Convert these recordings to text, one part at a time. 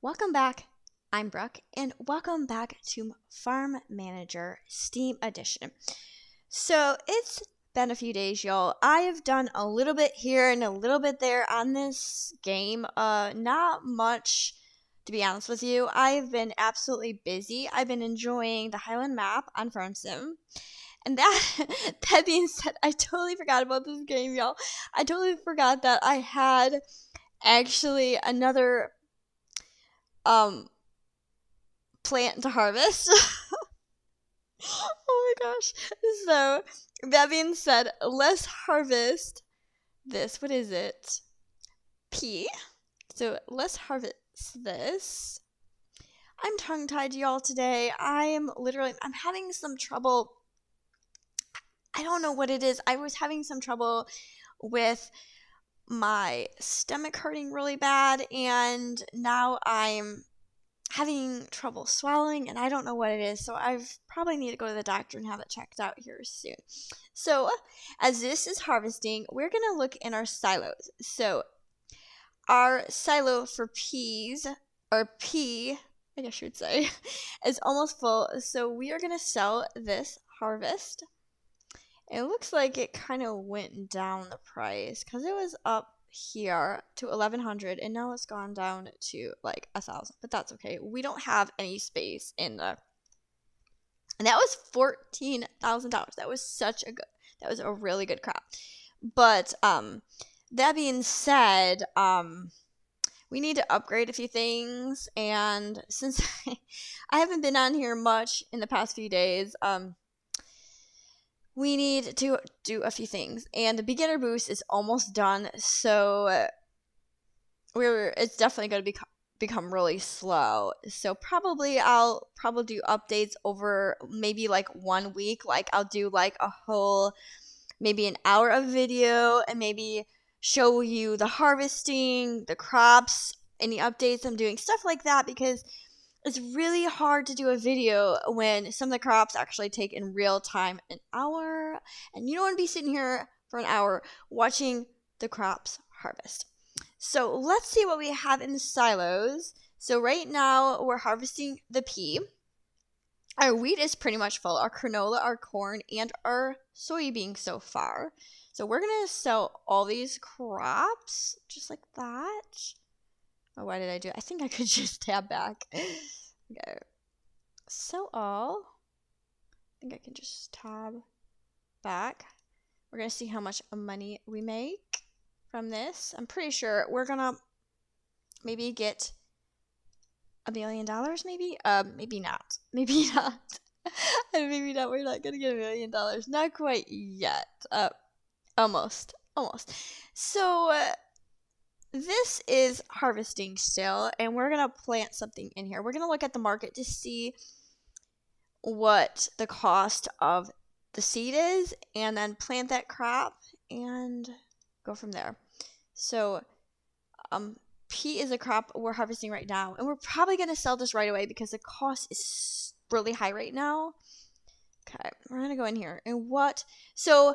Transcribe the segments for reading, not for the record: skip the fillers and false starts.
Welcome back. I'm Brooke, and welcome back to Farm Manager Steam Edition. So it's been a few days, y'all. I have done a little bit here and a little bit there on this game. Not much, to be honest with you. I've been absolutely busy. I've been enjoying the Highland map on Farm Sim. And that being said, I totally forgot about this game, y'all. I totally forgot that I had actually another plant to harvest. Oh my gosh. So, that being said, let's harvest this. What is it? Pea. So, let's harvest this. I'm tongue-tied, y'all, today. I'm having some trouble. I don't know what it is. I was having some trouble with my stomach hurting really bad, and now I'm having trouble swallowing, and I don't know what it is, so I probably need to go to the doctor and have it checked out here soon. So, as this is harvesting, we're going to look in our silos. So, our silo for peas, or pea, I guess you would say, is almost full, so we are going to sell this harvest. It looks like it kind of went down the price, because it was up here to 1,100 and now it's gone down to like 1,000, but that's okay. We don't have any space in the, and that was $14,000. That was a really good crop. But that being said, we need to upgrade a few things, and since I haven't been on here much in the past few days, we need to do a few things, and the beginner boost is almost done, so it's definitely going to become really slow. So I'll do updates over maybe like 1 week. Like I'll do like a whole maybe an hour of video and maybe show you the harvesting, the crops, any updates I'm doing, stuff like that, because it's really hard to do a video when some of the crops actually take in real time an hour, and you don't want to be sitting here for an hour watching the crops harvest. So let's see what we have in the silos. So right now we're harvesting the pea. Our wheat is pretty much full, our canola, our corn, and our soybean so far. So we're going to sell all these crops just like that. Oh, why did I do it? I think I could just tab back. Okay. Sell all. I think I can just tab back. We're going to see how much money we make from this. I'm pretty sure we're going to maybe get $1 million, maybe? Maybe not. Maybe not. Maybe not. We're not going to get $1 million. Not quite yet. Almost. So, this is harvesting still, and we're going to plant something in here. We're going to look at the market to see what the cost of the seed is, and then plant that crop and go from there. So, pea is a crop we're harvesting right now, and we're probably going to sell this right away because the cost is really high right now. Okay, we're going to go in here. And so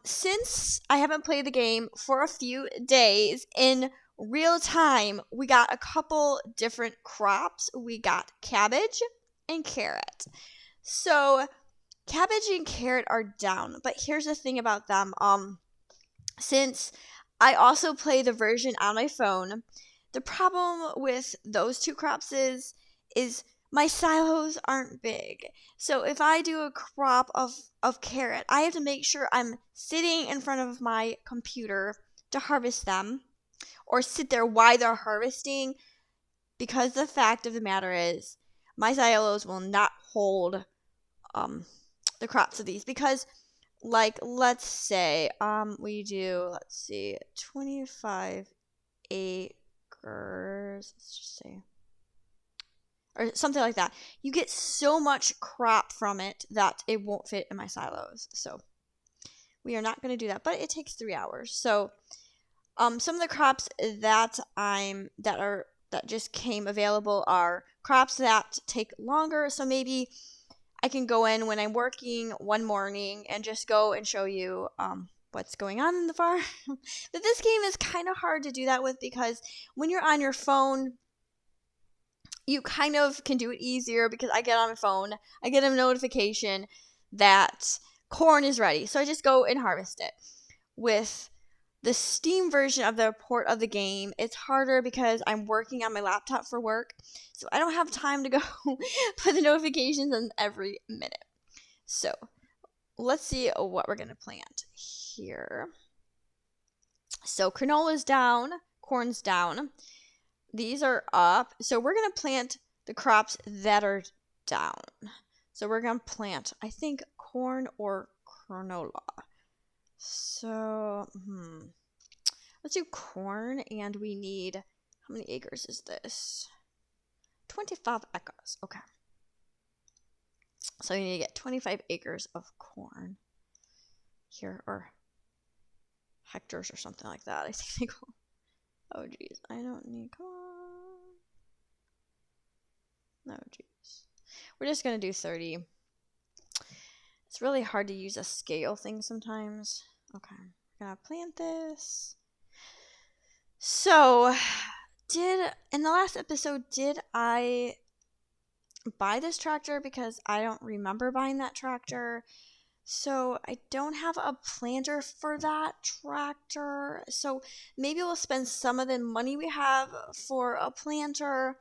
since I haven't played the game for a few days, in real time, we got a couple different crops. We got cabbage and carrot. So cabbage and carrot are down, but here's the thing about them. Since I also play the version on my phone, the problem with those two crops is my silos aren't big. So if I do a crop of carrot, I have to make sure I'm sitting in front of my computer to harvest them, or sit there while they're harvesting, because the fact of the matter is my silos will not hold the crops of these, because like let's say we do 25 acres, let's just say, or something like that. You get so much crop from it that it won't fit in my silos. So we are not going to do that, but it takes 3 hours. So some of the crops that just came available are crops that take longer. So maybe I can go in when I'm working one morning and just go and show you what's going on in the farm. But this game is kind of hard to do that with, because when you're on your phone, you kind of can do it easier because I get on my phone, I get a notification that corn is ready. So I just go and harvest it. With the Steam version of the port of the game, it's harder because I'm working on my laptop for work. So I don't have time to go put the notifications on every minute. So let's see what we're going to plant here. So canola's down, corn's down. These are up. So we're going to plant the crops that are down. So we're going to plant, I think, corn or canola. So, let's do corn, and we need, how many acres is this? 25 acres. Okay. So you need to get 25 acres of corn here, or hectares or something like that. I think they call. Oh, geez. I don't need corn. No, geez. We're just going to do 30. It's really hard to use a scale thing sometimes. Okay. We're going to plant this. So, in the last episode, did I buy this tractor? Because I don't remember buying that tractor. So I don't have a planter for that tractor. So maybe we'll spend some of the money we have for a planter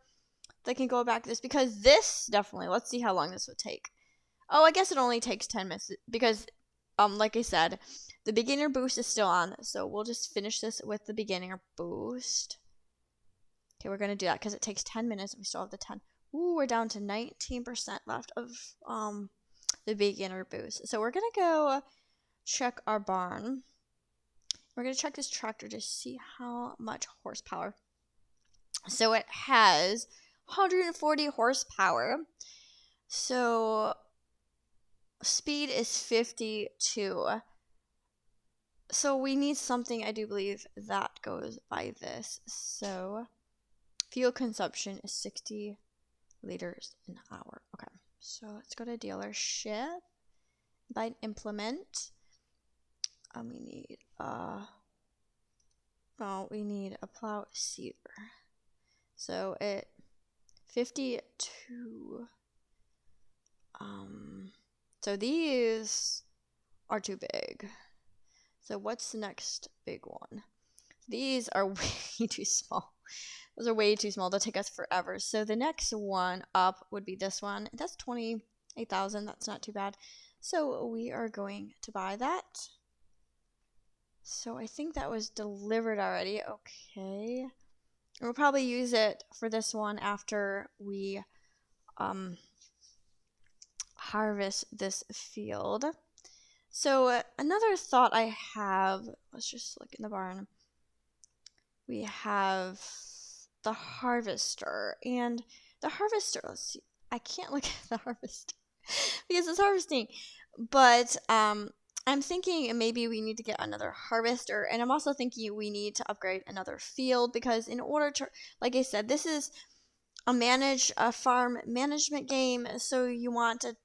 that can go back to this. Because this, definitely, let's see how long this would take. Oh, I guess it only takes 10 minutes. Because, like I said, the beginner boost is still on. So we'll just finish this with the beginner boost. Okay, we're going to do that because it takes 10 minutes and we still have the 10. Ooh, we're down to 19% left of the beginner boost. So we're going to go check our barn. We're going to check this tractor to see how much horsepower. So it has 140 horsepower. So speed is 52. So we need something, I do believe, that goes by this. So fuel consumption is 60 liters an hour. Okay, so let's go to dealership. Buy an implement. We need we need a plow seeder. So it 52. So these are too big. So what's the next big one? These are way too small. Those are way too small. They'll take us forever. So the next one up would be this one. That's 28,000. That's not too bad. So we are going to buy that. So I think that was delivered already. Okay. We'll probably use it for this one after we harvest this field. So another thought I have, let's just look in the barn. We have the harvester, and the harvester, let's see, I can't look at the harvester because it's harvesting, but I'm thinking maybe we need to get another harvester, and I'm also thinking we need to upgrade another field because in order to, like I said, this is a farm management game, so you want to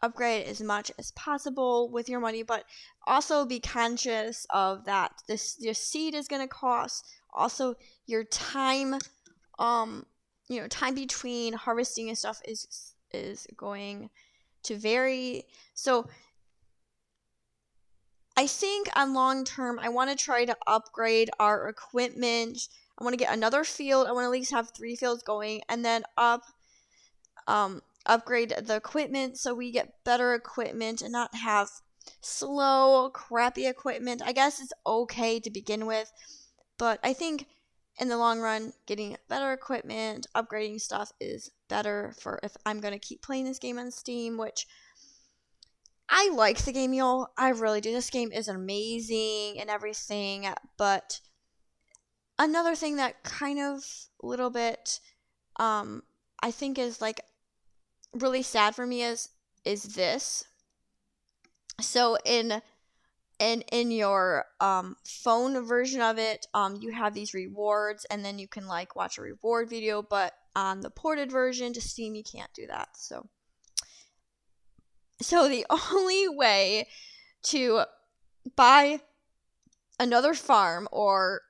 upgrade as much as possible with your money, but also be conscious of that your seed is going to cost, also your time time between harvesting and stuff is going to vary. So I think on long term I want to try to upgrade our equipment. I want to get another field. I want to at least have 3 fields going, and then upgrade the equipment so we get better equipment and not have slow, crappy equipment. I guess it's okay to begin with, but I think in the long run, getting better equipment, upgrading stuff is better for if I'm going to keep playing this game on Steam, which I like the game, y'all. I really do. This game is amazing and everything, but another thing that kind of a little bit I think is like really sad for me is this. So in your phone version of it, you have these rewards, and then you can like watch a reward video, but on the ported version to Steam you can't do that. So the only way to buy another farm or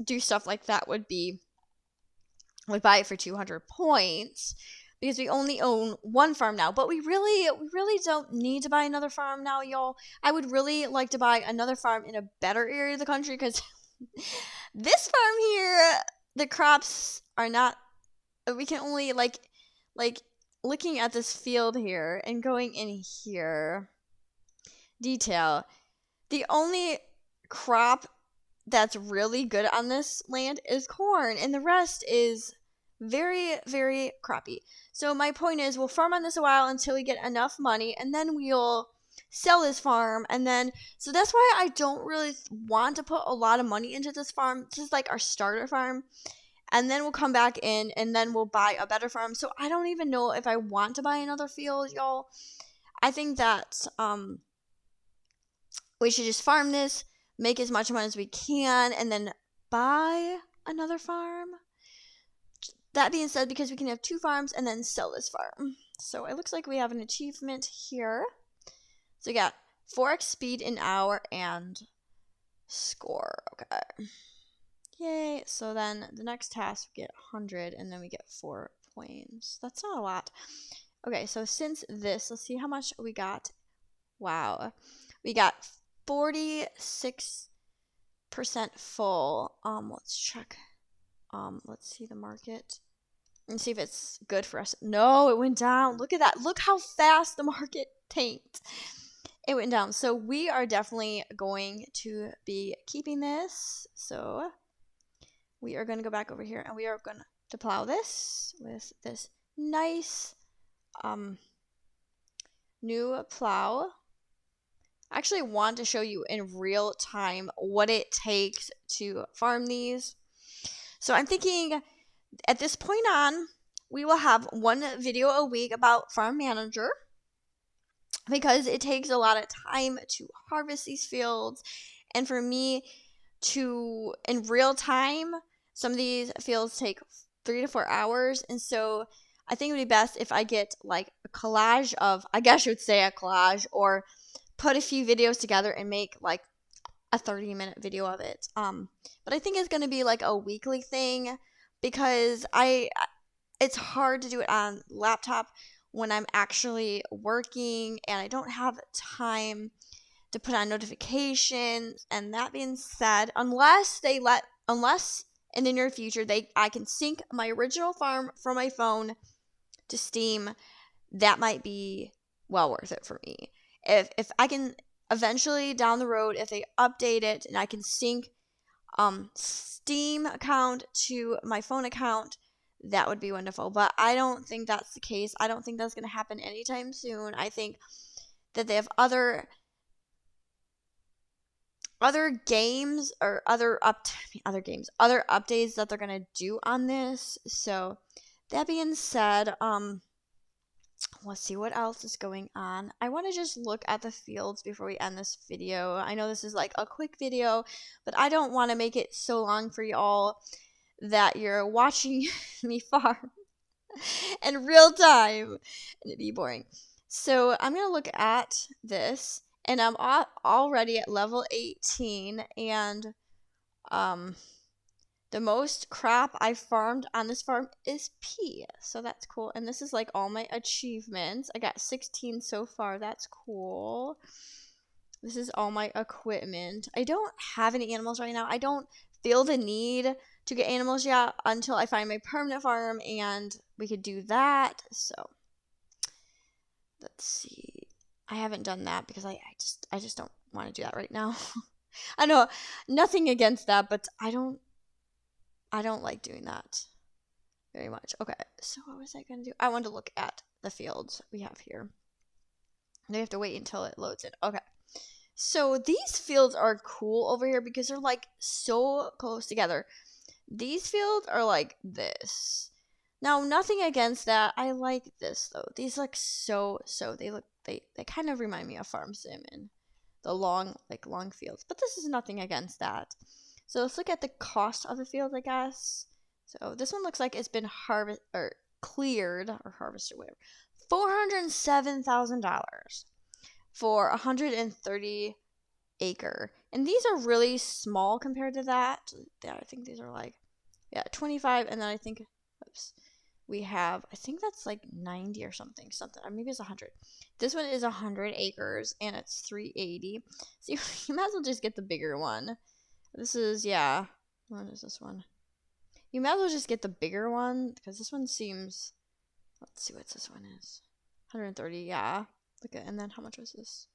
do stuff like that would be would buy it for 200 points because we only own one farm now. But we really don't need to buy another farm now, y'all. I would really like to buy another farm in a better area of the country because this farm here, the crops are not. We can only like looking at this field here and going in here. Detail. The only crop that's really good on this land is corn, and the rest is very, very crappy. So my point is, we'll farm on this a while until we get enough money, and then we'll sell this farm, and then, so that's why I don't really want to put a lot of money into this farm. This is like our starter farm, and then we'll come back in, and then we'll buy a better farm. So I don't even know if I want to buy another field, y'all. I think that, we should just farm this, make as much money as we can, and then buy another farm. That being said, because we can have 2 farms and then sell this farm. So it looks like we have an achievement here. So we got 4x speed an hour and score. Okay. Yay. So then the next task, we get 100 and then we get 4 points. That's not a lot. Okay, so since this, let's see how much we got. Wow. We got 46% full. Let's check. Let's see the market and see if it's good for us. No, it went down. Look at that. Look how fast the market tanked. It went down. So we are definitely going to be keeping this. So we are going to go back over here and we are going to plow this with this nice new plow. I actually want to show you in real time what it takes to farm these. So I'm thinking at this point on, we will have 1 video a week about Farm Manager because it takes a lot of time to harvest these fields. And for me to, in real time, some of these fields take 3 to 4 hours. And so I think it would be best if I get like a collage of, I guess you would say a collage, or put a few videos together and make like a 30-minute video of it. But I think it's going to be like a weekly thing because it's hard to do it on laptop when I'm actually working and I don't have time to put on notifications. And that being said, unless in the near future I can sync my original farm from my phone to Steam, that might be well worth it for me. If I can eventually down the road, if they update it and I can sync Steam account to my phone account, that would be wonderful. But I don't think that's the case. I don't think that's going to happen anytime soon. I think that they have other games or other updates that they're going to do on this. So that being said, let's see what else is going on. I want to just look at the fields before we end this video. I know this is like a quick video, but I don't want to make it so long for y'all that you're watching me farm in real time and it'd be boring. So I'm going to look at this, and I'm already at level 18, and the most crop I farmed on this farm is pea. So that's cool. And this is like all my achievements. I got 16 so far. That's cool. This is all my equipment. I don't have any animals right now. I don't feel the need to get animals yet until I find my permanent farm, and we could do that. So let's see. I haven't done that because I just don't want to do that right now. I know, nothing against that, but I don't like doing that very much. Okay, so what was I going to do? I wanted to look at the fields we have here. We have to wait until it loads in. Okay, so these fields are cool over here because they're like so close together. These fields are like this. Now, nothing against that. I like this though. These look so they kind of remind me of Farm Sim and the long fields. But this is nothing against that. So let's look at the cost of the field, I guess. So this one looks like it's been cleared or harvested, whatever. $407,000 for 130 acre. And these are really small compared to that. Yeah, I think these are like 25, and then I think oops. We have, I think that's like 90 or something, or maybe it's 100. This one is 100 acres, and it's 380. So you might as well just get the bigger one. This is, yeah. What is this one? You might as well just get the bigger one, because this one seems, let's see what this one is. 130, yeah. Look at, and then how much was this?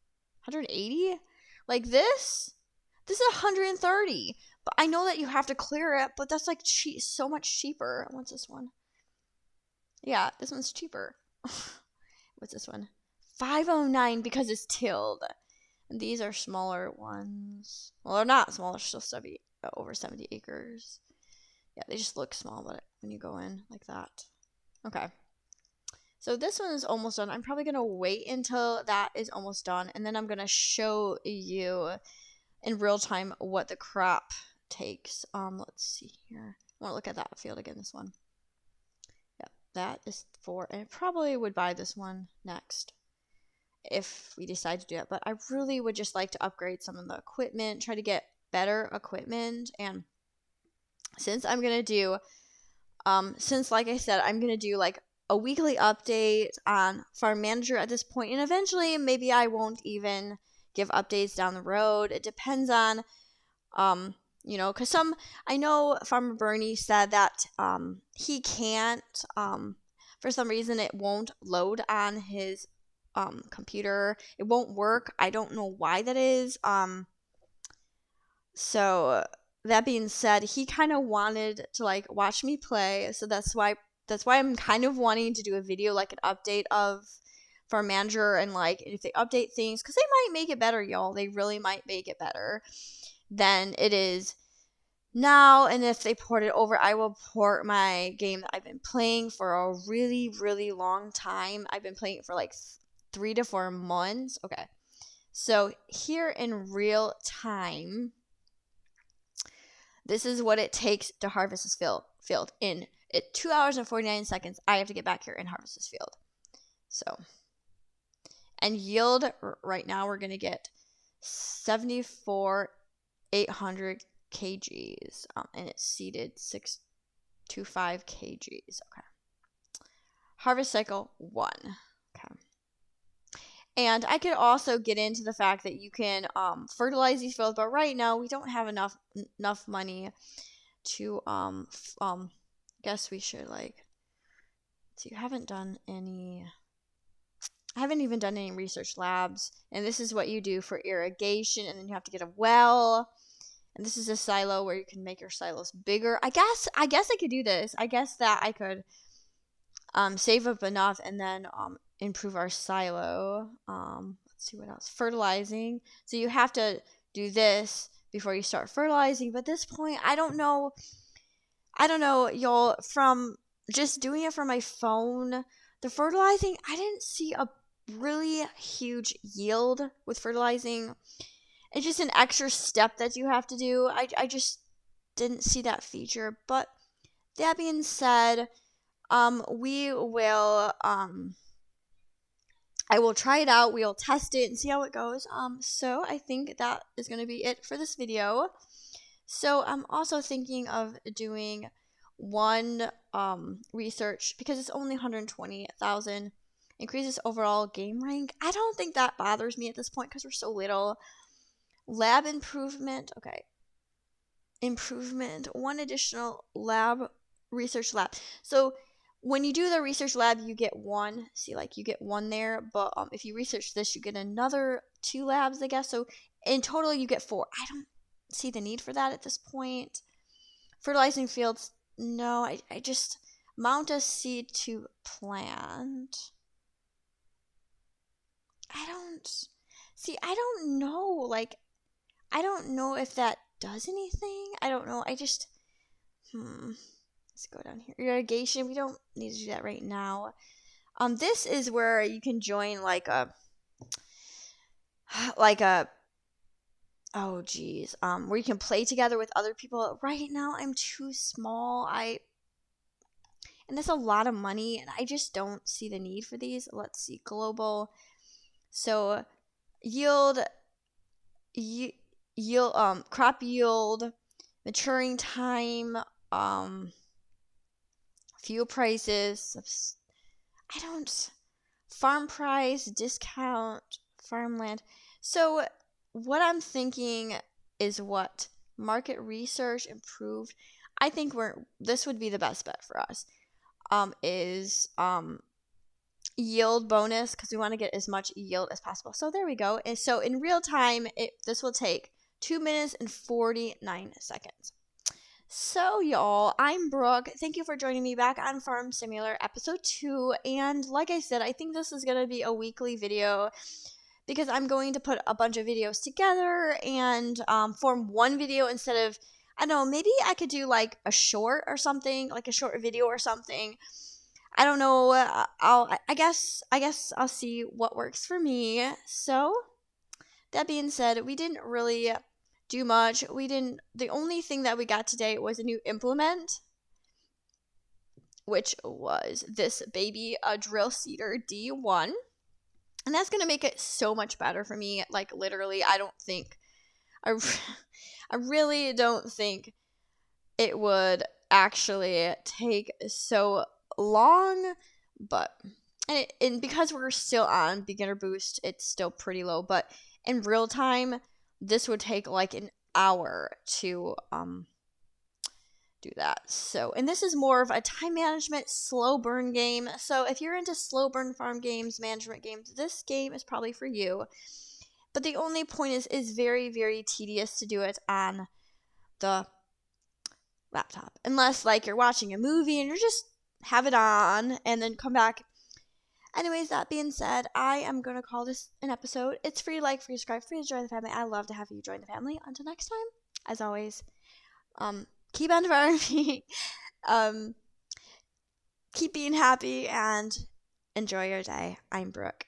180? Like this? This is 130. But I know that you have to clear it, but that's like so much cheaper. What's this one? Yeah, this one's cheaper. What's this one? 509 because it's tilled. And these are smaller ones. Well, they're not small. They're still over 70 acres. Yeah, they just look small, but when you go in like that. Okay. So this one is almost done. I'm probably going to wait until that is almost done, and then I'm going to show you in real time what the crop takes. Let's see here. I want to look at that field again, this one. Yeah, that is 4, and I probably would buy this one next if we decide to do it. But I really would just like to upgrade some of the equipment, try to get better equipment, and since I'm going to do, like I said, I'm going to do like a weekly update on Farm Manager at this point, and eventually maybe I won't even give updates down the road. It depends on, because I know Farmer Bernie said that he can't, for some reason it won't load on his computer. It won't work. I don't know why that is. So that being said, he kind of wanted to like watch me play, so that's why I'm kind of wanting to do a video, like an update of Farm Manager, and like if they update things, because they might make it better, y'all. They really might make it better than it is now. And if they port it over, I will port my game that I've been playing for a really, really long time. I've been playing it for like 3 to 4 months. Okay. So here in real time, this is what it takes to harvest this field. In 2 hours and 49 seconds, I have to get back here and harvest this field. So, and yield right now, we're going to get 74,800 kgs, and it's seeded 625 kgs. Okay. Harvest cycle 1. Okay. And I could also get into the fact that you can fertilize these fields, but right now we don't have enough money to guess we should like. So I haven't even done any research labs, and this is what you do for irrigation, and then you have to get a well, and this is a silo where you can make your silos bigger. I guess I could do this. I guess that I could save up enough and then improve our silo. Let's see what else. Fertilizing. So you have to do this before you start fertilizing. But at this point, I don't know, y'all. From just doing it from my phone, the fertilizing, I didn't see a really huge yield with fertilizing. It's just an extra step that you have to do. I just didn't see that feature. But that being said, we will I will try it out. We'll test it and see how it goes. So I think that is going to be it for this video. So I'm also thinking of doing one research, because it's only 120,000, increases overall game rank. I don't think that bothers me at this point because we're so little. Lab improvement. Okay. Improvement. One additional research lab. So when you do the research lab, you get one. See, like you get one there, but if you research this, you get another 2 labs, I guess. So in total, you get 4. I don't see the need for that at this point. Fertilizing fields, no. I just mount a seed to plant. I don't know. Like, I don't know if that does anything. I don't know. Let's go down here. Irrigation, we don't need to do that right now. This is where you can join where you can play together with other people. Right now, I'm too small. And that's a lot of money, and I just don't see the need for these. Let's see, global. So, crop yield, maturing time, fuel prices, farm price, discount, farmland. So what I'm thinking is what market research improved. I think this would be the best bet for us. Is yield bonus, because we want to get as much yield as possible. So there we go. And so in real time, this will take 2 minutes and 49 seconds. So y'all, I'm Brooke. Thank you for joining me back on Farm Simulator episode 2. And like I said, I think this is going to be a weekly video because I'm going to put a bunch of videos together and form one video instead of, I don't know, maybe I could do like a short or something, like a short video or something. I don't know. I guess I'll see what works for me. So that being said, we didn't really do much. The only thing that we got today was a new implement, which was this baby drill seeder D1. And that's going to make it so much better for me. Like literally, I really don't think it would actually take so long, but and because we're still on beginner boost, it's still pretty low, but in real time this would take like an hour to do that. So, and this is more of a time management slow burn game. So if you're into slow burn farm games, management games, this game is probably for you. But the only point is very, very tedious to do it on the laptop, unless like you're watching a movie and you're just have it on and then come back. Anyways, that being said, I am going to call this an episode. It's free to like, free to subscribe, free to join the family. I love to have you join the family. Until next time, as always, keep on farming, keep being happy, and enjoy your day. I'm Brooke.